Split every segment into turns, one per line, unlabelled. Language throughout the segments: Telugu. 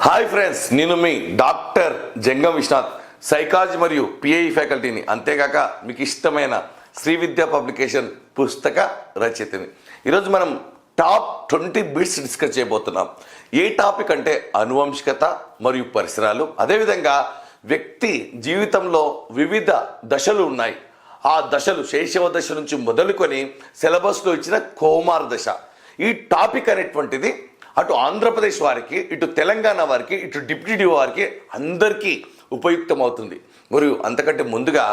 హాయ్ ఫ్రెండ్స్, నేను మీ డాక్టర్ జంగం విశ్వనాథ్, సైకాలజీ మరియు పిఐ ఫ్యాకల్టీని, అంతేకాక మీకు ఇష్టమైన శ్రీ విద్యా పబ్లికేషన్ పుస్తక రచయితని. ఈరోజు మనం టాప్ 20 బిట్స్ డిస్కస్ చేయబోతున్నాం. ఏ టాపిక్ అంటే అనువంశికత మరియు పరిసరాలు. అదేవిధంగా వ్యక్తి జీవితంలో వివిధ దశలు ఉన్నాయి. ఆ దశలు శైశవ దశ నుంచి మొదలుకొని సిలబస్లో ఇచ్చిన కౌమార దశ. ఈ టాపిక్ అనేటువంటిది అటు ఆంధ్రప్రదేశ్ వారికి, ఇటు తెలంగాణ వారికి, ఇటు డిప్యూటీ వారికి అందరికీ ఉపయుక్తం అవుతుంది. మరియు అంతకంటే ముందుగా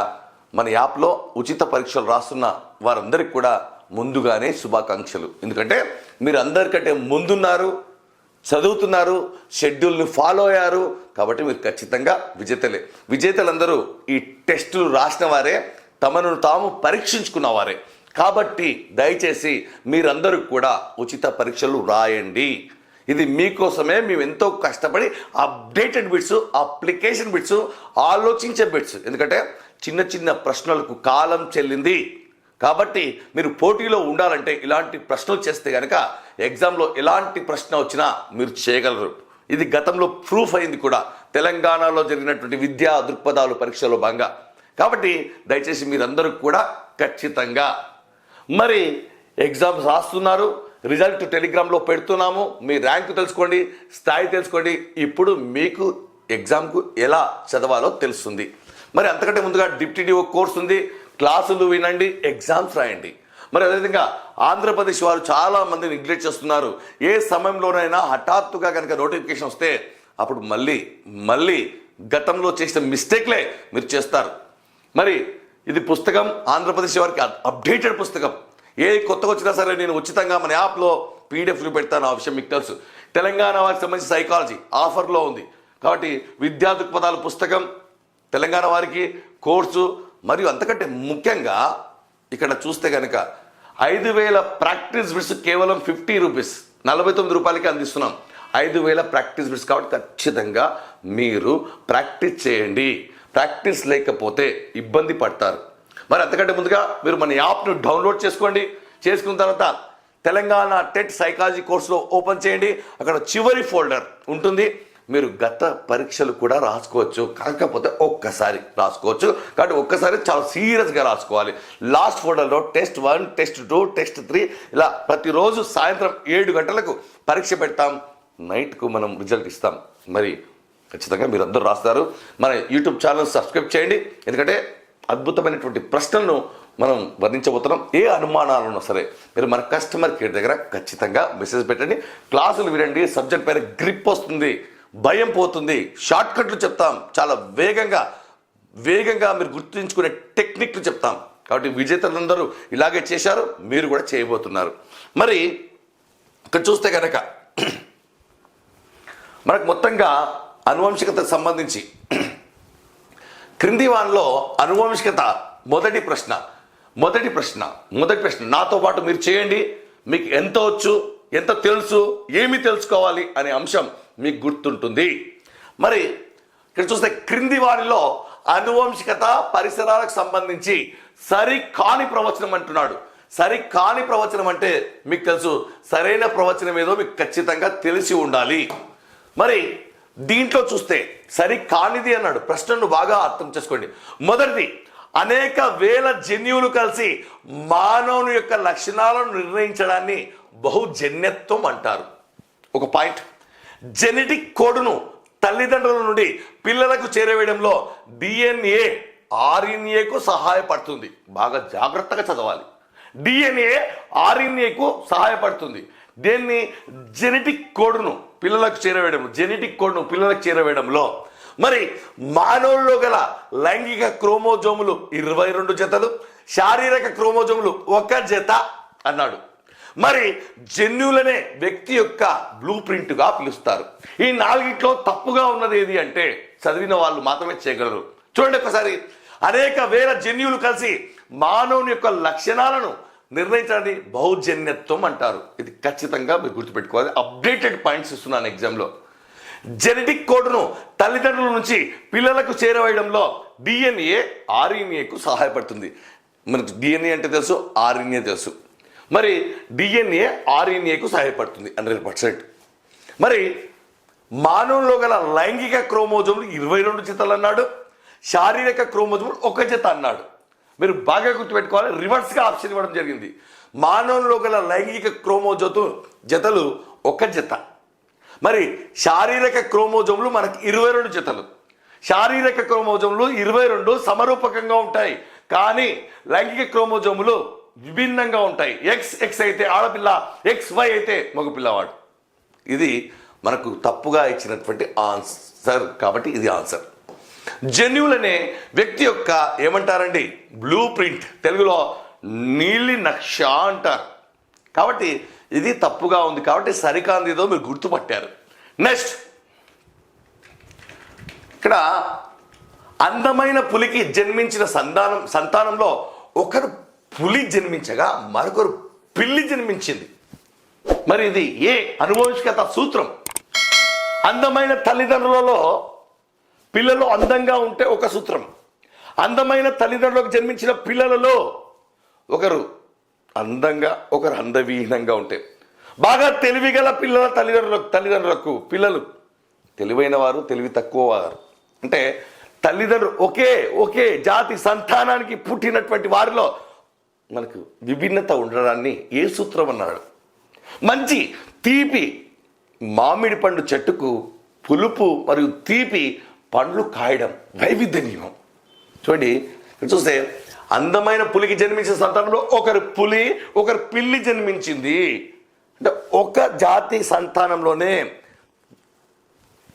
మన యాప్లో ఉచిత పరీక్షలు రాస్తున్న వారందరికీ కూడా ముందుగానే శుభాకాంక్షలు. ఎందుకంటే మీరు అందరికంటే ముందున్నారు, చదువుతున్నారు, షెడ్యూల్ని ఫాలో అయ్యారు. కాబట్టి మీరు ఖచ్చితంగా విజేతలే. విజేతలందరూ ఈ టెస్టులు రాసిన వారే, తమను తాము పరీక్షించుకున్నవారే. కాబట్టి దయచేసి మీరందరూ కూడా ఉచిత పరీక్షలు రాయండి. ఇది మీకోసమే. మేము ఎంతో కష్టపడి అప్డేటెడ్ బిట్స్, అప్లికేషన్ బిట్స్, ఆలోచించే బిట్స్. ఎందుకంటే చిన్న చిన్న ప్రశ్నలకు కాలం చెల్లింది. కాబట్టి మీరు పోటీలో ఉండాలంటే ఇలాంటి ప్రశ్నలు చేస్తే కనుక ఎగ్జామ్లో ఎలాంటి ప్రశ్న వచ్చినా మీరు చేయగలరు. ఇది గతంలో ప్రూఫ్ అయింది కూడా, తెలంగాణలో జరిగినటువంటి విద్యా దృక్పథాలు పరీక్షలో భాగంగా. కాబట్టి దయచేసి మీరందరూ కూడా ఖచ్చితంగా మరి ఎగ్జామ్స్ రాస్తున్నారు, రిజల్ట్ టెలిగ్రామ్లో పెడుతున్నాము. మీ ర్యాంక్ తెలుసుకోండి, స్థాయి తెలుసుకోండి. ఇప్పుడు మీకు ఎగ్జామ్కు ఎలా చదవాలో తెలుస్తుంది. మరి అంతకంటే ముందుగా డిప్యూటీఓ కోర్స్ ఉంది, క్లాసులు వినండి, ఎగ్జామ్స్ రాయండి. మరి అదేవిధంగా ఆంధ్రప్రదేశ్ వారు చాలామంది నెగ్లెక్ట్ చేస్తున్నారు. ఏ సమయంలోనైనా హఠాత్తుగా కనుక నోటిఫికేషన్ వస్తే అప్పుడు మళ్ళీ గతంలో చేసిన మిస్టేక్లే మీరు చేస్తారు. మరి ఇది పుస్తకం ఆంధ్రప్రదేశ్ వారికి అప్డేటెడ్ పుస్తకం. ఏ కొత్తగా వచ్చినా సరే నేను ఉచితంగా మన యాప్లో పీడిఎఫ్లు పెడతాను. ఆ విషయం మీకు తెలుసు. తెలంగాణ వారికి సంబంధించి సైకాలజీ ఆఫర్లో ఉంది. కాబట్టి విద్యా దృక్పథాల పుస్తకం తెలంగాణ వారికి కోర్సు, మరియు అంతకంటే ముఖ్యంగా ఇక్కడ చూస్తే కనుక 5,000 ప్రాక్టీస్ బిట్స్ కేవలం 50 రూపీస్, 49 రూపాయలకి అందిస్తున్నాం. 5,000 ప్రాక్టీస్ బిట్స్. కాబట్టి ఖచ్చితంగా మీరు ప్రాక్టీస్ చేయండి. ప్రాక్టీస్ లేకపోతే ఇబ్బంది పడతారు. మరి అంతకంటే ముందుగా మీరు మన యాప్ను డౌన్లోడ్ చేసుకోండి. చేసుకున్న తర్వాత తెలంగాణ టెట్ సైకాలజీ కోర్సులో ఓపెన్ చేయండి. అక్కడ చివరి ఫోల్డర్ ఉంటుంది. మీరు గత పరీక్షలు కూడా రాసుకోవచ్చు, కాకపోతే ఒక్కసారి రాసుకోవచ్చు. కాబట్టి ఒక్కసారి చాలా సీరియస్గా రాసుకోవాలి. లాస్ట్ ఫోల్డర్లో టెస్ట్ 1, టెస్ట్ 2, టెస్ట్ 3 ఇలా ప్రతిరోజు సాయంత్రం 7 గంటలకు పరీక్ష పెడతాం. నైట్కు మనం రిజల్ట్ ఇస్తాం. మరి ఖచ్చితంగా మీరు అందరూ రాస్తారు. మన యూట్యూబ్ ఛానల్ సబ్స్క్రైబ్ చేయండి. ఎందుకంటే అద్భుతమైనటువంటి ప్రశ్నలను మనం వర్ణించబోతున్నాం. ఏ అనుమానాలు ఉన్నా సరే మీరు మన కస్టమర్ కేర్ దగ్గర ఖచ్చితంగా మెసేజ్ పెట్టండి. క్లాసులు వినండి. సబ్జెక్ట్ పైన గ్రిప్ వస్తుంది, భయం పోతుంది. షార్ట్ కట్లు చెప్తాం, చాలా వేగంగా మీరు గుర్తుంచుకునే టెక్నిక్లు చెప్తాం. కాబట్టి విజేతలందరూ ఇలాగే చేశారు, మీరు కూడా చేయబోతున్నారు. మరి ఇక్కడ చూస్తే కనుక మనకు మొత్తంగా అనువంశికతకు సంబంధించి క్రింది వానిలో అనువంశికత మొదటి ప్రశ్న నాతో పాటు మీరు చేయండి. మీకు ఎంత వచ్చు, ఎంత తెలుసు, ఏమి తెలుసుకోవాలి అనే అంశం మీకు గుర్తుంటుంది. మరి ఇక్కడ చూస్తే క్రింది వానిలో అనువంశికత పరిసరాలకు సంబంధించి సరికాని ప్రవచనం అంటున్నాడు. సరికాని ప్రవచనం అంటే మీకు తెలుసు, సరైన ప్రవచనం ఏదో మీకు ఖచ్చితంగా తెలిసి ఉండాలి. మరి దీంట్లో చూస్తే సరి కానిది అన్నాడు. ప్రశ్నను బాగా అర్థం చేసుకోండి. మొదటిది, అనేక వేల జన్యువులు కలిసి మానవుని యొక్క లక్షణాలను నిర్ణయించడాన్ని బహుజన్యత్వం అంటారు. ఒక పాయింట్, జెనెటిక్ కోడ్ను తల్లిదండ్రుల నుండి పిల్లలకు చేరవేయడంలో డిఎన్ఏ ఆర్ఎన్ఏకు సహాయపడుతుంది. బాగా జాగ్రత్తగా చదవాలి. డిఎన్ఏ ఆర్ఎన్ఏకు సహాయపడుతుంది. దీన్ని జెనెటిక్ కోడ్ను పిల్లలకు చేరవేయడంలో మరి మానవుల్లో గల లైంగిక క్రోమోజోములు 22 జతలు, శారీరక క్రోమోజోములు 1 జత అన్నాడు. మరి జన్యువులనే వ్యక్తి యొక్క బ్లూ ప్రింట్గా పిలుస్తారు. ఈ 4ట్లో తప్పుగా ఉన్నది ఏది అంటే చదివిన వాళ్ళు మాత్రమే చేయగలరు. చూడండి ఒకసారి. అనేక వేల జన్యువులు కలిసి మానవుని యొక్క లక్షణాలను నిర్ణయించడాన్ని బహుజన్యత్వం అంటారు. ఇది ఖచ్చితంగా మీరు గుర్తుపెట్టుకోవాలి. అప్డేటెడ్ పాయింట్స్ ఇస్తున్నాను ఎగ్జామ్లో. జెనెటిక్ కోడ్ను తల్లిదండ్రుల నుంచి పిల్లలకు చేరవేయడంలో డిఎన్ఏ ఆర్ఎన్ఏకు సహాయపడుతుంది. మనకు డిఎన్ఏ అంటే తెలుసు, ఆర్ఎన్ఏ తెలుసు. మరి డిఎన్ఏ ఆర్ఎన్ఏకు సహాయపడుతుంది 100%. మరి మానవుల్లో గల లైంగిక క్రోమోజోములు 22 జతలు అన్నాడు, శారీరక క్రోమోజోములు 1 జత అన్నాడు. మీరు బాగా గుర్తుపెట్టుకోవాలి, రివర్స్గా ఆప్షన్ ఇవ్వడం జరిగింది. మానవుల్లో గల లైంగిక జతలు 1 జత, మరి శారీరక క్రోమోజోములు మనకి 22 జతలు. శారీరక క్రోమోజోములు 22 సమరూపకంగా ఉంటాయి, కానీ లైంగిక క్రోమోజోములు విభిన్నంగా ఉంటాయి. ఎక్స్ అయితే ఆడపిల్ల, XY అయితే మగపిల్లవాడు. ఇది మనకు తప్పుగా ఇచ్చినటువంటి ఆన్సర్, కాబట్టి ఇది ఆన్సర్. జన్యువులు అనే వ్యక్తి యొక్క ఏమంటారండి, బ్లూ ప్రింట్, తెలుగులో నీలి నక్ష అంటారు. కాబట్టి ఇది తప్పుగా ఉంది, కాబట్టి సరికాంది ఏదో మీరు గుర్తుపట్టారు. నెక్స్ట్, ఇక్కడ అందమైన పులికి జన్మించిన సంతానంలో ఒకరు పులి జన్మించగా మరొకరు పిల్లి జన్మించింది. మరి ఇది ఏ అనువంశికత సూత్రం? అందమైన తల్లిదండ్రులలో పిల్లలు అందంగా ఉంటే ఒక సూత్రం, అందమైన తల్లిదండ్రులకు జన్మించిన పిల్లలలో ఒకరు అందంగా ఒకరు అందవిహీనంగా ఉంటే, బాగా తెలివిగల పిల్లల తల్లిదండ్రులకు పిల్లలు తెలివైన వారు, తెలివి తక్కువ వారు అంటే తల్లిదండ్రులు ఒకే జాతి సంతానానికి పుట్టినటువంటి వారిలో మనకు విభిన్నత ఉండడాన్ని ఏ సూత్రం అన్నాడు? మంచి తీపి మామిడి పండు చెట్టుకు పులుపు మరియు తీపి పండ్లు కాయడం వైవిధ్య నియమం. చూడండి, చూస్తే అందమైన పులికి జన్మించిన సంతానంలో ఒకరు పులి ఒకరు పిల్లి జన్మించింది అంటే ఒక జాతి సంతానంలోనే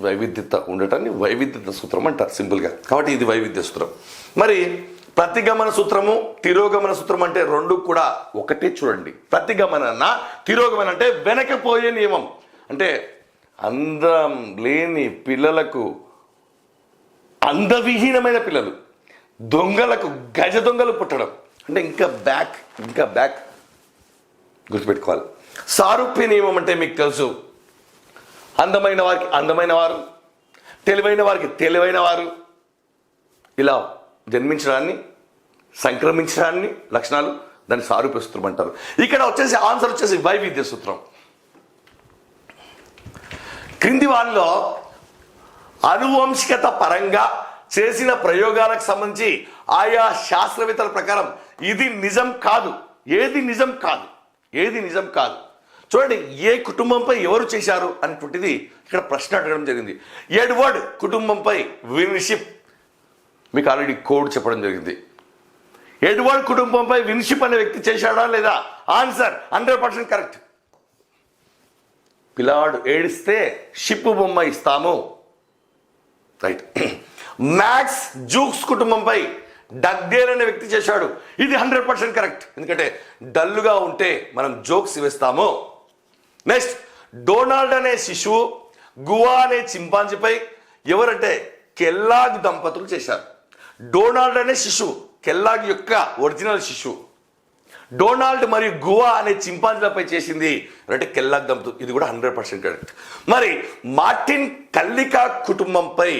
వైవిధ్యత ఉండటాన్ని వైవిధ్యత సూత్రం అంటారు సింపుల్గా. కాబట్టి ఇది వైవిధ్య సూత్రం. మరి ప్రతిగమన సూత్రము, తిరోగమన సూత్రం అంటే రెండు కూడా ఒకటే. చూడండి, ప్రతిగమన తిరోగమన అంటే వెనకపోయే నియమం. అంటే అందం లేని పిల్లలకు అందవిహీనమైన పిల్లలు, దొంగలకు గజ దొంగలు పుట్టడం అంటే ఇంకా బ్యాక్ గుర్తుపెట్టుకోవాలి. సారూప్య నియమం అంటే మీకు తెలుసు, అందమైన వారికి అందమైన వారు, తెలివైన వారికి తెలివైన వారు, ఇలా జన్మించడాన్ని సంక్రమించడాన్ని లక్షణాలు, దాన్ని సారూప్య సూత్రం అంటారు. ఇక్కడ వచ్చేసి ఆన్సర్ వచ్చేసి వైవిధ్య సూత్రం. క్రింది వారిలో అనువంశికత పరంగా చేసిన ప్రయోగాలకు సంబంధించి ఆయా శాస్త్రవేత్తల ప్రకారం ఇది నిజం కాదు, ఏది నిజం కాదు. చూడండి, ఏ కుటుంబంపై ఎవరు చేశారు అనేటువంటిది ఇక్కడ ప్రశ్న అడగడం జరిగింది. ఎడ్వర్డ్ కుటుంబంపై విన్షిప్, మీకు ఆల్రెడీ కోడ్ చెప్పడం జరిగింది. ఎడ్వర్డ్ కుటుంబంపై విన్షిప్ అనే వ్యక్తి చేశాడా లేదా? Answer 100% correct. పిల్లాడు ఏడిస్తే షిప్ బొమ్మ ఇస్తాము, రైట్. మ్యాక్స్ జూక్స్ కుటుంబంపై డగ్డేల్ అనే వ్యక్తి చేశాడు, ఇది 100% కరెక్ట్. ఎందుకంటే డల్లుగా ఉంటే మనం జోక్స్ వేస్తాము. నెక్స్ట్, డొనాల్డ్ అనే శిశువు గువా అనే చింపాంజీపై ఎవరంటే కెల్లాగ్ దంపతులు చేశారు. డొనాల్డ్ అనే శిశువు కెల్లాగ్ యొక్క ఒరిజినల్ శిశువు, డొనాల్డ్ మరియు గువా అనే చింపాంజీలపై చేసింది అంటే కెల్లాగ్ దంపతులు, ఇది కూడా 100% కరెక్ట్. మరి మార్టిన్ కల్లికా కుటుంబంపై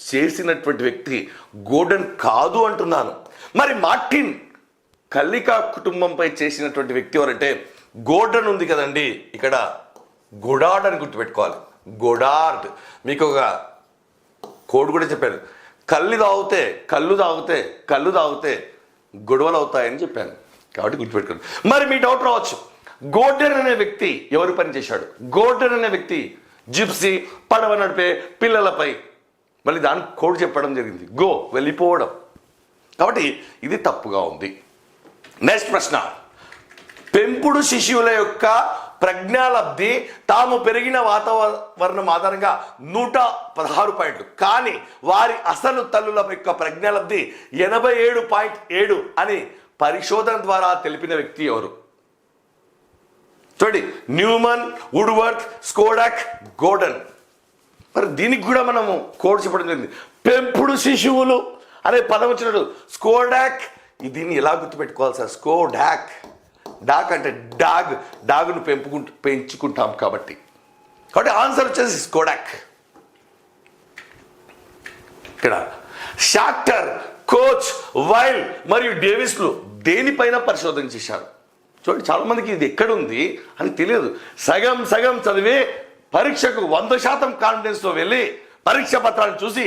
చేసినటువంటి వ్యక్తి గోర్డన్ కాదు అంటున్నాను. మరి మార్టిన్ కల్లికా కుటుంబంపై చేసినటువంటి వ్యక్తి ఎవరంటే గోర్డన్ ఉంది కదండి, ఇక్కడ గొడార్డ్ అని గుర్తుపెట్టుకోవాలి. గొడార్డ్ మీకు ఒక కోడ్ కూడా చెప్పాను, కళ్ళు తాగితే గొడవలు అవుతాయని చెప్పాను, కాబట్టి గుర్తుపెట్టుకోండి. మరి మీ డౌట్ రావచ్చు, గోర్డన్ అనే వ్యక్తి ఎవరి పని చేశాడు? గోర్డన్ అనే వ్యక్తి జిప్సీ, పడవ నడిపే పిల్లలపై, మళ్ళీ దాని కోడ్ చెప్పడం జరిగింది, వెళ్ళిపోవడం. కాబట్టి ఇది తప్పుగా ఉంది. నెక్స్ట్ ప్రశ్న, పెంపుడు శిశువుల యొక్క ప్రజ్ఞాలబ్ధి తాము పెరిగిన వాతావరణం ఆధారంగా 116 పాయింట్లు, కానీ వారి అసలు తల్లుల యొక్క ప్రజ్ఞాలబ్ధి 87.7 అని పరిశోధన ద్వారా తెలిపిన వ్యక్తి ఎవరు? చూడండి, న్యూమన్, వుడ్వర్త్, స్కోడాక్, గోర్డన్. మరి దీనికి కూడా మనము కోడ్ చెప్పడం జరిగింది. పెంపుడు శిశువులు అనే పదం వచ్చినట్టు స్కోడాక్, దీన్ని ఎలా గుర్తుపెట్టుకోవాలి సార్? స్కోడాక్, డాక్ అంటే డాగ్ను పెంచుకుంటాం కాబట్టి ఆన్సర్ వచ్చేసి స్కోడాక్. ఇక్కడ షాక్టర్, కోచ్, వైల్ మరియు డేవిస్లు దేనిపైన పరిశోధన చేశారు? చూడండి, చాలా మందికి ఇది ఎక్కడుంది అని తెలియదు. సగం చదివే పరీక్షకు 100% కాన్ఫిడెన్స్తో వెళ్ళి పరీక్ష పత్రాన్ని చూసి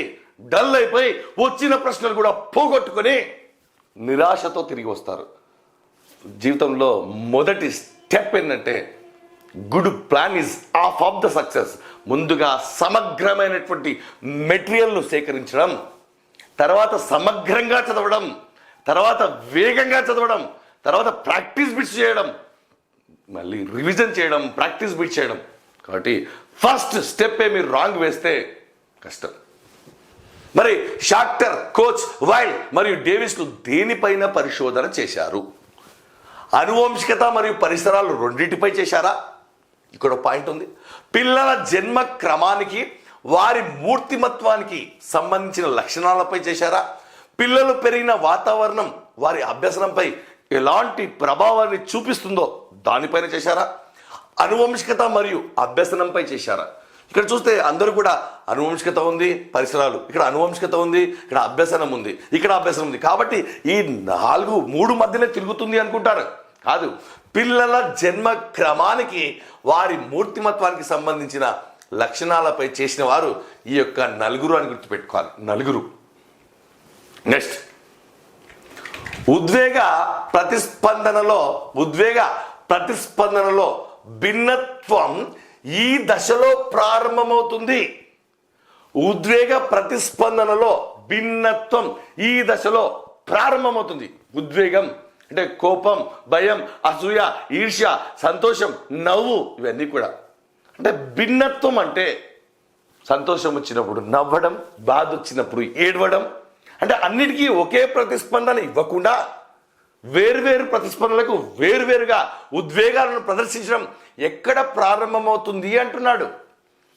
డల్ అయిపోయి వచ్చిన ప్రశ్నలు కూడా పోగొట్టుకొని నిరాశతో తిరిగి వస్తారు. జీవితంలో మొదటి స్టెప్ ఏంటంటే good plan is half of the success. ముందుగా సమగ్రమైనటువంటి మెటీరియల్ను సేకరించడం, తర్వాత సమగ్రంగా చదవడం, తర్వాత వేగంగా చదవడం, తర్వాత ప్రాక్టీస్ బిట్స్ చేయడం, మళ్ళీ రివిజన్ చేయడం, ప్రాక్టీస్ బిట్స్ చేయడం. కాబట్టి ఫస్ట్ స్టెప్పే మీరు రాంగ్ వేస్తే కష్టం. మరి షాక్టర్, కోచ్, వైల్డ్ మరియు డేవిస్లు దేనిపైన పరిశోధన చేశారు? అనువంశికత మరియు పరిసరాలు రెండింటిపై చేశారా? ఇక్కడ పాయింట్ ఉంది. పిల్లల జన్మ క్రమానికి వారి మూర్తిమత్వానికి సంబంధించిన లక్షణాలపై చేశారా? పిల్లలు పెరిగిన వాతావరణం వారి అభ్యసనంపై ఎలాంటి ప్రభావాన్ని చూపిస్తుందో దానిపైన చేశారా? అనువంశికత మరియు అభ్యసనంపై చేశారా? ఇక్కడ చూస్తే అందరూ కూడా అనువంశికత ఉంది, పరిసరాలు, ఇక్కడ అనువంశికత ఉంది, ఇక్కడ అభ్యసనం ఉంది, ఇక్కడ అభ్యసనం ఉంది, కాబట్టి ఈ 3 మధ్యనే తిరుగుతుంది అనుకుంటారు. కాదు, పిల్లల జన్మ క్రమానికి వారి మూర్తిమత్వానికి సంబంధించిన లక్షణాలపై చేసిన వారు ఈ యొక్క 4 అని గుర్తుపెట్టుకోవాలి. 4. నెక్స్ట్, ఉద్వేగ ప్రతిస్పందనలో భిన్నత్వం ఈ దశలో ప్రారంభమవుతుంది. ఉద్వేగ ప్రతిస్పందనలో భిన్నత్వం ఈ దశలో ప్రారంభమవుతుంది. ఉద్వేగం అంటే కోపం, భయం, అసూయ, ఈర్ష్య, సంతోషం, నవ్వు, ఇవన్నీ కూడా. అంటే భిన్నత్వం అంటే సంతోషం వచ్చినప్పుడు నవ్వడం, బాధ వచ్చినప్పుడు ఏడవడం, అంటే అన్నిటికీ ఒకే ప్రతిస్పందన ఇవ్వకుండా వేర్వేరు ప్రతిస్పందనలకు వేరువేరుగా ఉద్వేగాలను ప్రదర్శించడం ఎక్కడ ప్రారంభమవుతుంది అంటున్నాడు.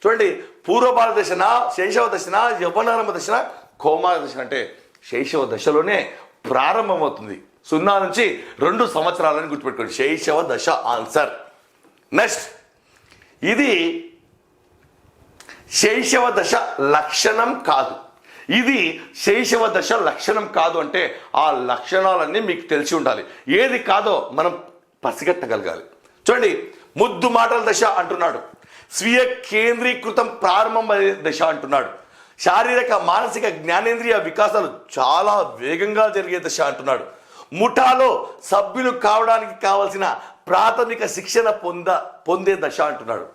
చూడండి, పూర్వబాల దశన, శైశవ దశన, యవ్వనారంభ దశన, కౌమార దశన. అంటే శైశవ దశలోనే ప్రారంభమవుతుంది. 0 నుంచి 2 సంవత్సరాలని గుర్తుపెట్టుకోండి. శైశవ దశ ఆన్సర్. నెక్స్ట్, ఇది శైశవ దశ లక్షణం కాదు. ఇది శైశవ దశ లక్షణం కాదు అంటే ఆ లక్షణాలన్నీ మీకు తెలిసి ఉండాలి. ఏది కాదో మనం పసిగట్టగలగాలి. చూడండి, ముద్దు మాటల దశ అంటున్నాడు, స్వీయ కేంద్రీకృతం ప్రారంభమయ్యే దశ అంటున్నాడు, శారీరక మానసిక జ్ఞానేంద్రియ వికాసాలు చాలా వేగంగా జరిగే దశ అంటున్నాడు, ముఠాలో సభ్యులు కావడానికి కావలసిన ప్రాథమిక శిక్షణ పొందే దశ అంటున్నాడు.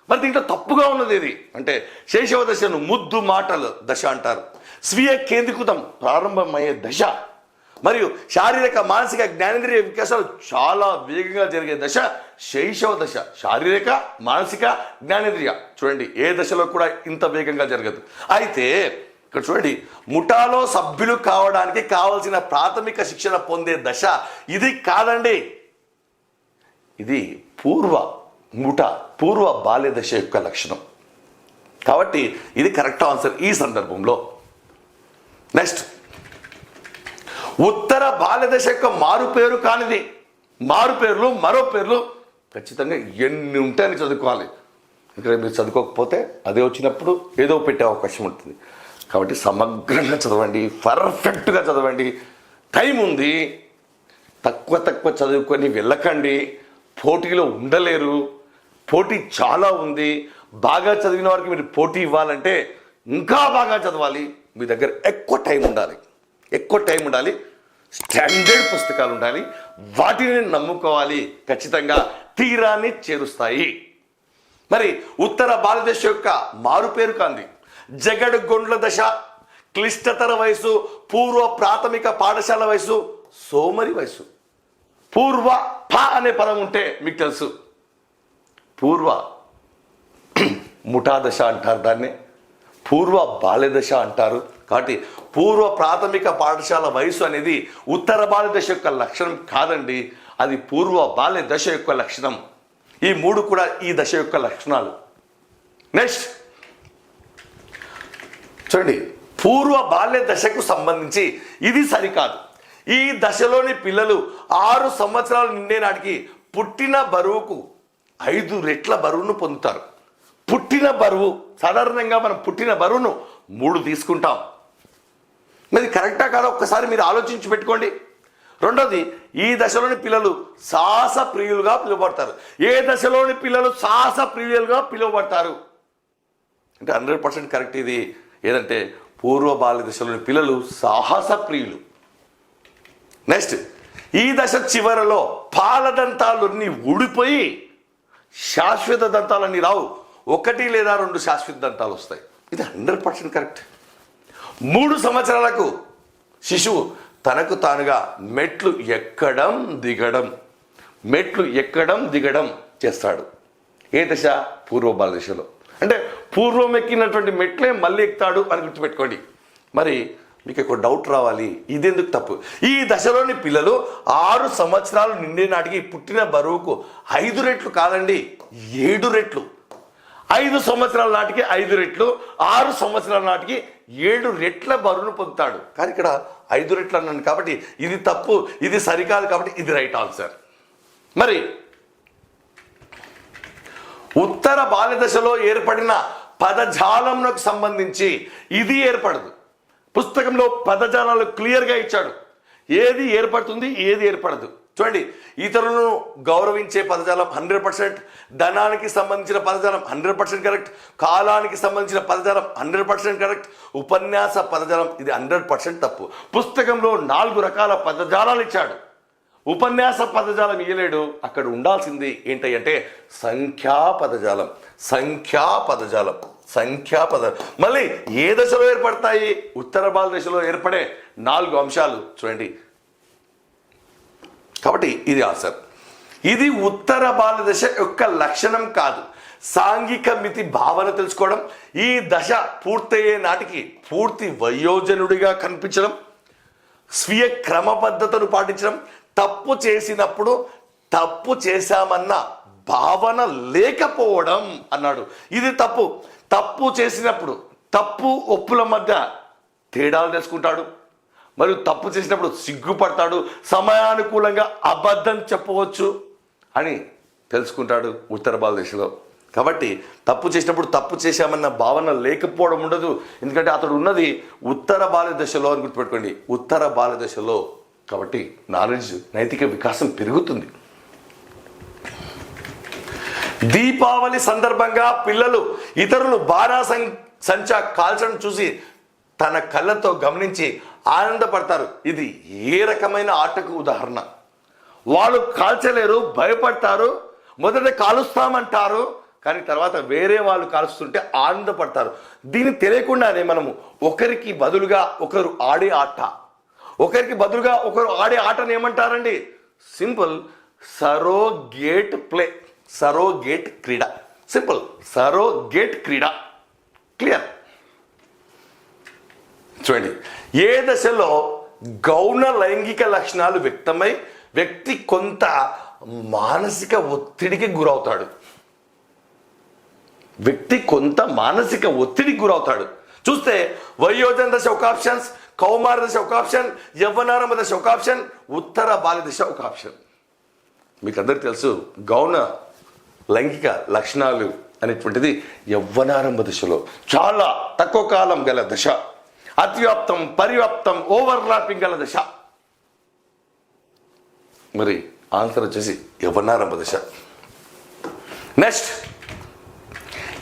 మరి దీంట్లో తప్పుగా ఉన్నది ఏది అంటే శైశవ దశను ముద్దు మాటల దశ అంటారు, స్వీయ కేంద్రీకృతం ప్రారంభమయ్యే దశ, మరియు శారీరక మానసిక జ్ఞానేంద్రియ వికాసాలు చాలా వేగంగా జరిగే దశ శైశవ దశ. శారీరక, మానసిక, జ్ఞానేంద్రియ చూడండి, ఏ దశలో కూడా ఇంత వేగంగా జరగదు. అయితే ఇక్కడ చూడండి, ముఠాలో సభ్యులు కావడానికి కావలసిన ప్రాథమిక శిక్షణ పొందే దశ ఇది కాదండి. ఇది పూర్వ బాల్య దశ యొక్క లక్షణం. కాబట్టి ఇది కరెక్ట్ ఆన్సర్ ఈ సందర్భంలో. నెక్స్ట్, ఉత్తర బాల్య దశ యొక్క మారుపేరు కానిది. మారుపేర్లు, మరో పేర్లు ఖచ్చితంగా ఎన్ని ఉంటాయని చదువుకోవాలి. ఇక్కడ మీరు చదువుకోకపోతే అదే వచ్చినప్పుడు ఏదో పెట్టే అవకాశం ఉంటుంది. కాబట్టి సమగ్రంగా చదవండి, పర్ఫెక్ట్గా చదవండి. టైం ఉంది, తక్కువ చదువుకొని వెళ్ళకండి. పోటీలో ఉండలేరు, పోటీ చాలా ఉంది. బాగా చదివిన వారికి మీరు పోటీ ఇవ్వాలంటే ఇంకా బాగా చదవాలి. మీ దగ్గర ఎక్కువ టైం ఉండాలి, స్టాండర్డ్ పుస్తకాలు ఉండాలి, వాటిని నమ్ముకోవాలి. ఖచ్చితంగా తీరాన్ని చేరుస్తాయి. మరి ఉత్తర భారతదేశ యొక్క మారుపేరు కాంది జగడుగొండ్ల దశ, క్లిష్టతర వయసు, పూర్వ ప్రాథమిక పాఠశాల వయసు, సోమరి వయసు. పూర్వ ప అనే పదం ఉంటే మీకు తెలుసు, పూర్వ ముఠా దశ అంటారు, దాన్ని పూర్వ బాల్య దశ అంటారు. కాబట్టి పూర్వ ప్రాథమిక పాఠశాల వయసు అనేది ఉత్తర బాల్య దశ యొక్క లక్షణం కాదండి, అది పూర్వ బాల్య దశ యొక్క లక్షణం. ఈ 3 కూడా ఈ దశ యొక్క లక్షణాలు. నెక్స్ట్ చూడండి, పూర్వ బాల్య దశకు సంబంధించి ఇది సరికాదు. ఈ దశలోని పిల్లలు 6 సంవత్సరాలు నిండే నాటికి పుట్టిన బరువుకు 5 రెట్ల బరువును పొందుతారు. పుట్టిన బరువు, సాధారణంగా మనం పుట్టిన బరువును 3 తీసుకుంటాం. మరి కరెక్టా కాదా ఒక్కసారి మీరు ఆలోచించి పెట్టుకోండి. రెండోది, ఈ దశలోని పిల్లలు సాహస ప్రియులుగా పిలువబడతారు. ఏ దశలోని పిల్లలు సాహస ప్రియులుగా పిలువబడతారు అంటే 100% కరెక్ట్. ఇది ఏదంటే పూర్వ బాల్య దశలోని పిల్లలు సాహస ప్రియులు. నెక్స్ట్, ఈ దశ చివరలో పాలదంతాలన్నీ ఊడిపోయి శాశ్వత దంతాలన్నీ రావు, 1 లేదా 2 శాశ్వత దంతాలు వస్తాయి. ఇది 100% కరెక్ట్. 3 సంవత్సరాలకు శిశువు తనకు తానుగా మెట్లు ఎక్కడం దిగడం చేస్తాడు. ఏ దశ? పూర్వ బాల్య దశలో. అంటే పూర్వం ఎక్కినటువంటి మెట్లే మళ్ళీ ఎక్కుతాడు అని గుర్తుపెట్టుకోండి. మరి మీకు ఒక డౌట్ రావాలి, ఇదెందుకు తప్పు? ఈ దశలోని పిల్లలు 6 సంవత్సరాలు నిండే నాటికి పుట్టిన బరువుకు 5 రెట్లు కాదండి, 7 రెట్లు. 5 సంవత్సరాల నాటికి 5 రెట్లు, 6 సంవత్సరాల నాటికి 7 రెట్ల బరువును పొందుతాడు. కానీ ఇక్కడ 5 రెట్లు అన్నాను కాబట్టి ఇది తప్పు, ఇది సరికాదు, కాబట్టి ఇది రైట్ ఆన్సర్. మరి ఉత్తర బాల్య దశలో ఏర్పడిన పదజాలంకు సంబంధించి ఇది ఏర్పడదు. పుస్తకంలో పదజాలాలు క్లియర్గా ఇచ్చాడు, ఏది ఏర్పడుతుంది ఏది ఏర్పడదు. చూడండి, ఇతరులను గౌరవించే పదజాలం 100%, ధనానికి సంబంధించిన పదజాలం 100% కరెక్ట్, కాలానికి సంబంధించిన పదజాలం 100% కరెక్ట్, ఉపన్యాస పదజాలం ఇది 100% తప్పు. పుస్తకంలో 4 రకాల పదజాలాలు ఇచ్చాడు, ఉపన్యాస పదజాలం ఇయ్యలేడు. అక్కడ ఉండాల్సింది ఏంటంటే సంఖ్యా పదజాలం. మళ్ళీ ఏ దశలో ఏర్పడతాయి? ఉత్తర బాల్య దశలో ఏర్పడే 4 అంశాలు చూడండి. కాబట్టి ఇది ఆన్సర్. ఇది ఉత్తర బాల్య దశ యొక్క లక్షణం కాదు. సాంఘిక మితి భావన తెలుసుకోవడం, ఈ దశ పూర్తయ్యే నాటికి పూర్తి వయోజనుడిగా కనిపించడం, స్వీయ క్రమబద్ధతను పాటించడం, తప్పు చేసినప్పుడు తప్పు చేశామన్న భావన లేకపోవడం అన్నాడు. ఇది తప్పు చేసినప్పుడు తప్పు ఒప్పుల మధ్య తేడాలు తెలుసుకుంటాడు, మరియు తప్పు చేసినప్పుడు సిగ్గుపడతాడు, సమయానుకూలంగా అబద్ధం చెప్పవచ్చు అని తెలుసుకుంటాడు ఉత్తర బాల్య దశలో. కాబట్టి తప్పు చేసినప్పుడు తప్పు చేశామన్న భావన లేకపోవడం ఉండదు, ఎందుకంటే అతడు ఉన్నది ఉత్తర బాల్య దశలో అని గుర్తుపెట్టుకోండి, ఉత్తర బాల్య దశలో. కాబట్టి నాలెడ్జ్, నైతిక వికాసం పెరుగుతుంది. దీపావళి సందర్భంగా పిల్లలు ఇతరులు బాణాసంచా కాల్చడం చూసి తన కళ్ళతో గమనించి ఆనందపడతారు. ఇది ఏ రకమైన ఆటకు ఉదాహరణ? వాళ్ళు కాల్చలేరు, భయపడతారు, మొదట కాలుస్తామంటారు, కానీ తర్వాత వేరే వాళ్ళు కాలుస్తుంటే ఆనందపడతారు. దీన్ని తెలియకుండానే మనము ఒకరికి బదులుగా ఒకరు ఆడే ఆటను ఏమంటారండి? సింపుల్, సరోగేట్ ప్లే, సరోగేట్ క్రీడ. సింపుల్, సరోగేట్ క్రీడ. క్లియర్? చూడండి, ఏ దశలో గౌణ లైంగిక లక్షణాలు వ్యక్తమై వ్యక్తి కొంత మానసిక ఒత్తిడికి గురవుతాడు? చూస్తే వయోజన దశ ఒక ఆప్షన్స్, కౌమార దశ ఒక ఆప్షన్, యవ్వనారంభ దశ ఒక ఆప్షన్, ఉత్తర బాల్య దశ ఒక ఆప్షన్. మీకు అందరికీ తెలుసు, గౌణ లైంగిక లక్షణాలు అనేటువంటిది యవ్వనారంభ దశలో చాలా తక్కువ కాలం గల దశ, అతివ్యాప్తం, పరివ్యాప్తం, ఓవర్లాపింగ్ గల దశ. మరి ఆన్సర్ వచ్చేసి యవ్వనారంభ దశ. నెక్స్ట్,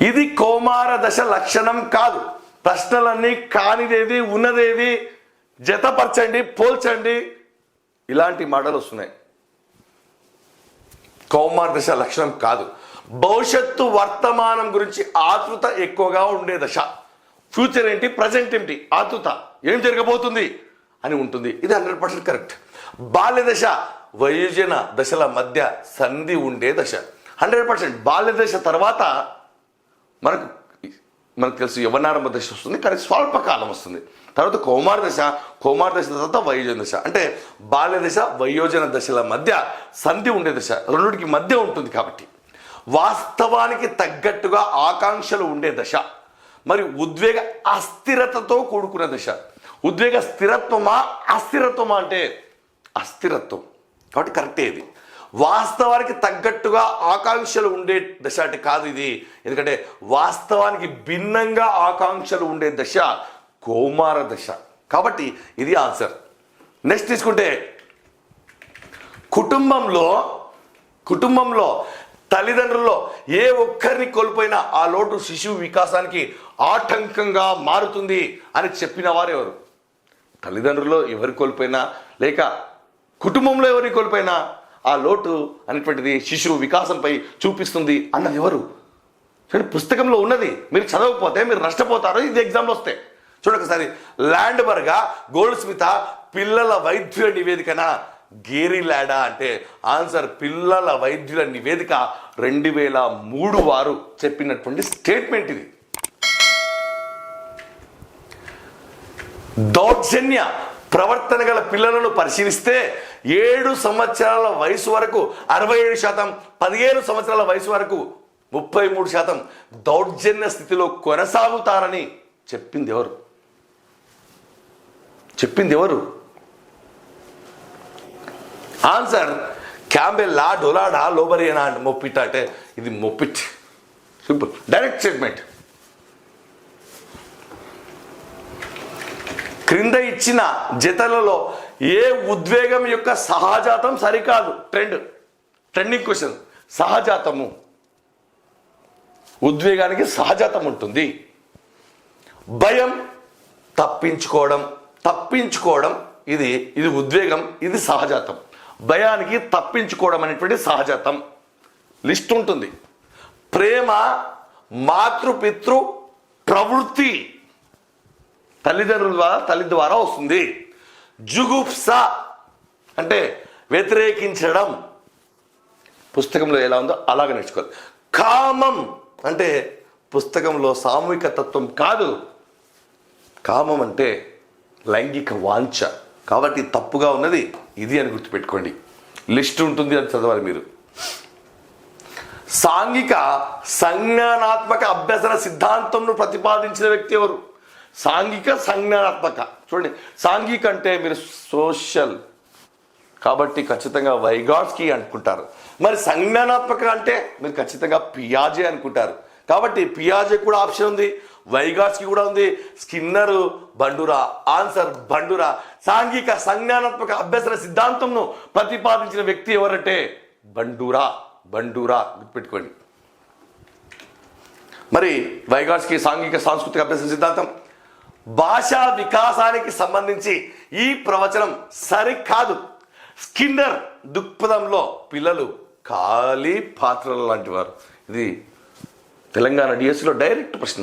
ఇది కౌమార దశ లక్షణం కాదు. ప్రశ్నలన్నీ కానిదేది ఉన్నదేది, జతపరచండి, పోల్చండి, ఇలాంటి మాటలు వస్తున్నాయి. కౌమార దశ లక్షణం కాదు. భవిష్యత్తు వర్తమానం గురించి ఆతృత ఎక్కువగా ఉండే దశ. ఫ్యూచర్ ఏంటి, ప్రజెంట్ ఏంటి, ఆతృత ఏం జరగబోతుంది అని ఉంటుంది. ఇది 100% కరెక్ట్. బాల్య దశ వయోజన దశల మధ్య సంధి ఉండే దశ. 100%. బాల్య దశ తర్వాత మనకు తెలుసు యవ్వనారంభ దశ వస్తుంది, కానీ స్వల్పకాలం వస్తుంది. తర్వాత కౌమార దశ తర్వాత వయోజన దశ. అంటే బాల్య దశ వయోజన దశల మధ్య సంధి ఉండే దశ, రెండింటికి మధ్య ఉంటుంది. కాబట్టి వాస్తవానికి తగ్గట్టుగా ఆకాంక్షలు ఉండే దశ, మరియు ఉద్వేగ అస్థిరతతో కూడుకున్న దశ. ఉద్వేగ స్థిరత్వమా అస్థిరత్వమా అంటే అస్థిరత్వం, కాబట్టి కరెక్టే ఇది. వాస్తవానికి తగ్గట్టుగా ఆకాంక్షలు ఉండే దశ అంటే కాదు ఇది, ఎందుకంటే వాస్తవానికి భిన్నంగా ఆకాంక్షలు ఉండే దశ కౌమార దశ. కాబట్టి ఇది ఆన్సర్. నెక్స్ట్ తీసుకుంటే కుటుంబంలో తల్లిదండ్రుల్లో ఏ ఒక్కరిని కోల్పోయినా ఆ లోటు శిశువు వికాసానికి ఆటంకంగా మారుతుంది అని చెప్పిన వారు ఎవరు? తల్లిదండ్రుల్లో ఎవరు కోల్పోయినా లేక కుటుంబంలో ఎవరిని కోల్పోయినా ఆ లోటు అనేటువంటిది శిశువు వికాసంపై చూపిస్తుంది అన్నది ఎవరు? చూడండి, పుస్తకంలో ఉన్నది. మీరు చదవకపోతే మీరు నష్టపోతారు. ఇది ఎగ్జామ్లో వస్తే చూడొకసారి. ల్యాండ్బర్గా, గోల్డ్ స్మిత పిల్లల వైద్యుల నివేదికన గేరీ లాడా అంటే ఆన్సర్ పిల్లల వైద్యుల నివేదిక 2003 వారు చెప్పినటువంటి స్టేట్మెంట్ ఇది. దౌర్జన్య ప్రవర్తన గల పిల్లలను పరిశీలిస్తే 7 సంవత్సరాల వయసు వరకు 67%, 15 సంవత్సరాల వయసు వరకు 33% దౌర్జన్య స్థితిలో కొనసాగుతారని చెప్పింది ఎవరు? ఆన్సర్ క్యాంబెల్లా, డొలాడా, లోబరియనా అంటే మొప్పిట్ అంటే ఇది మొప్పిట్. Simple direct statement. క్రింద ఇచ్చిన జతలలో ఏ ఉద్వేగం యొక్క సహజాతం సరికాదు? Trending question. సహజాతము, ఉద్వేగానికి సహజాతం ఉంటుంది. భయం, తప్పించుకోవడం ఇది ఉద్వేగం, ఇది సహజాతం. భయానికి తప్పించుకోవడం అనేటువంటి సహజాతం లిస్ట్ ఉంటుంది. ప్రేమ మాతృపితృ ప్రవృత్తి తల్లి ద్వారా వస్తుంది. జుగుప్స అంటే వ్యతిరేకించడం, పుస్తకంలో ఎలా ఉందో అలాగే నేర్చుకోవాలి. కామం అంటే పుస్తకంలో సామూహిక తత్వం కాదు, కామం అంటే లైంగిక వాంఛ. కాబట్టి తప్పుగా ఉన్నది ఇది అని గుర్తుపెట్టుకోండి. లిస్ట్ ఉంటుంది, అని చదవాలి మీరు. సాంఘిక సంజ్ఞానాత్మక అభ్యసన సిద్ధాంతంను ప్రతిపాదించిన వ్యక్తి ఎవరు? సాంఘిక సంజ్ఞానాత్మక. చూడండి, సాంఘిక అంటే మీరు సోషల్ కాబట్టి ఖచ్చితంగా వైగాట్స్కీ అనుకుంటారు. మరి సంజ్ఞానాత్మక అంటే మీరు ఖచ్చితంగా పియాజే అనుకుంటారు. కాబట్టి పియాజే కూడా ఆప్షన్ ఉంది, వైగాట్స్కీ కూడా ఉంది, స్కిన్నర్, బండురా. Answer bandura. సాంఘిక సంజ్ఞానాత్మక అభ్యసన సిద్ధాంతంను ప్రతిపాదించిన వ్యక్తి ఎవరంటే బండురా. గుర్తుపెట్టుకోండి. మరి వైగాట్స్కీ సాంఘిక సాంస్కృతిక అభ్యసన సిద్ధాంతం. భాషా వికాసానికి సంబంధించి ఈ ప్రవచనం సరికాదు. స్కిన్నర్ దృక్పథంలో పిల్లలు ఖాళీ పాత్రల లాంటి వారు. ఇది తెలంగాణ డిఎస్సిలో డైరెక్ట్ ప్రశ్న.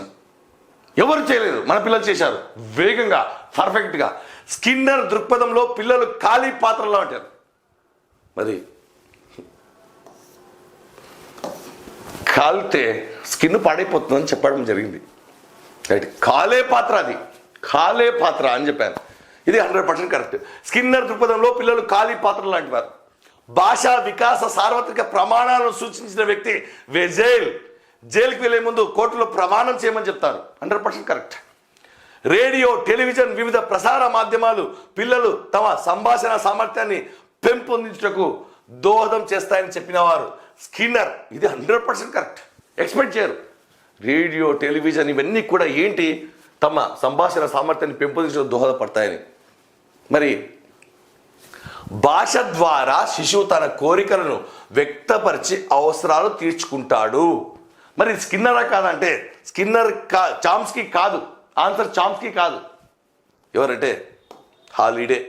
ఎవరు చేయలేదు, మన పిల్లలు చేశారు వేగంగా, పర్ఫెక్ట్గా. స్కిన్నర్ దృక్పథంలో పిల్లలు ఖాళీ పాత్రలా ఉంటారు. మరి కాలితే స్కిన్ పాడైపోతుందని చెప్పడం జరిగింది. రైట్, కాలే పాత్ర అని చెప్పాను. ఇది 100% కరెక్ట్. స్కిన్నర్ దృక్పథంలో పిల్లలు ఖాళీ పాత్ర లాంటి వారు. భాషా వికాస సార్వత్రిక ప్రమాణాలను సూచించిన వ్యక్తి వెజైల్. జైలుకి వెళ్లే ముందు కోర్టులో ప్రమాణం చేయమని చెప్తారు. 100% కరెక్ట్. రేడియో, టెలివిజన్, వివిధ ప్రసార మాధ్యమాలు పిల్లలు తమ సంభాషణ సామర్థ్యాన్ని పెంపొందించుటకు దోహదం చేస్తాయని చెప్పిన వారు స్కిన్నర్. ఇది 100% కరెక్ట్. ఎక్స్పెక్ట్ చేయరు. రేడియో, టెలివిజన్ ఇవన్నీ కూడా ఏంటి? తమ సంభాషణ సామర్థ్యాన్ని పెంపొందించడం దోహదపడతాయని. మరి భాష ద్వారా శిశువు తన కోరికలను వ్యక్తపరిచి అవసరాలు తీర్చుకుంటాడు. మరి స్కిన్నరా కాదంటే చామ్స్కీ కాదు. ఆన్సర్ చామ్స్కీ కాదు. ఎవరంటే హాలిడే.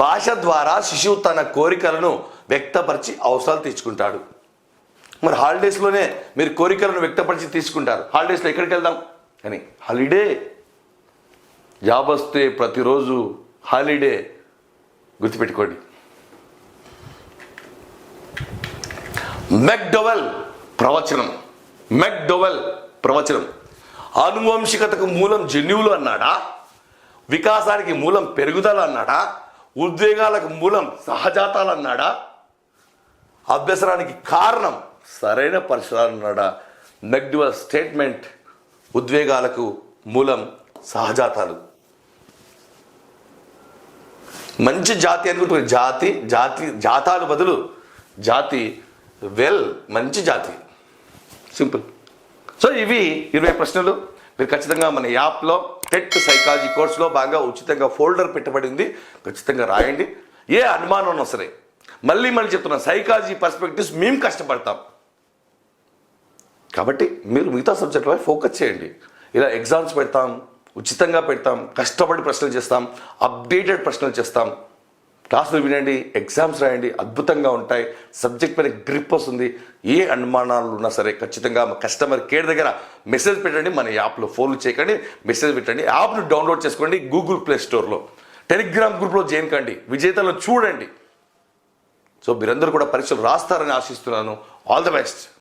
భాష ద్వారా శిశువు తన కోరికలను వ్యక్తపరిచి అవసరాలు తీర్చుకుంటాడు. మరి హాలిడేస్లోనే మీరు కోరికలను వ్యక్తపరిచి తీసుకుంటారు. హాలిడేస్లో ఎక్కడికి వెళ్దాం అని? హాలిడే. జాబ్ వస్తే ప్రతిరోజు హాలిడే. గుర్తుపెట్టుకోండి. మెక్డొవెల్ ప్రవచనం ఆనువంశికతకు మూలం జన్యువులు అన్నాడా? వికాసానికి మూలం పెరుగుదల అన్నాడా? ఉద్వేగాలకు మూలం సహజాతాలు అన్నాడా? అభ్యసనానికి కారణం సరైన పరిశీలన అన్నాడా? మెక్డొవెల్ స్టేట్మెంట్ ఉద్వేగాలకు మూలం సహజాతాలు. మంచి జాతి అనుకుంటున్నారు. జాతాలు బదులు జాతి. మంచి జాతి. సింపుల్. సో ఇవి 20 ప్రశ్నలు. మీరు ఖచ్చితంగా మన యాప్లో టెట్ సైకాలజీ కోర్సులో బాగా ఉచితంగా ఫోల్డర్ పెట్టబడింది. ఖచ్చితంగా రాయండి. ఏ అనుమానం ఉన్నా సరే, మళ్ళీ చెప్తున్నా, సైకాలజీ పర్స్పెక్టివ్స్ మేము కష్టపడతాం కాబట్టి మీరు మిగతా సబ్జెక్టులపై ఫోకస్ చేయండి. ఇలా ఎగ్జామ్స్ పెడతాం, ఉచితంగా పెడతాం, కష్టపడి ప్రశ్నలు చేస్తాం, అప్డేటెడ్ ప్రశ్నలు చేస్తాం. క్లాసులు వినండి, ఎగ్జామ్స్ రాయండి, అద్భుతంగా ఉంటాయి. సబ్జెక్ట్ పైన గ్రిప్ వస్తుంది. ఏ అనుమానాలు ఉన్నా సరే ఖచ్చితంగా మా కస్టమర్ కేర్ దగ్గర మెసేజ్ పెట్టండి. మన యాప్లో ఫోన్లు చేయకండి, మెసేజ్ పెట్టండి. యాప్ను డౌన్లోడ్ చేసుకోండి గూగుల్ ప్లే స్టోర్లో. టెలిగ్రామ్ గ్రూప్లో జాయిన్ కండి, విజేతలు చూడండి. సో మీరందరూ కూడా పరీక్షలు రాస్తారని ఆశిస్తున్నాను. All the best.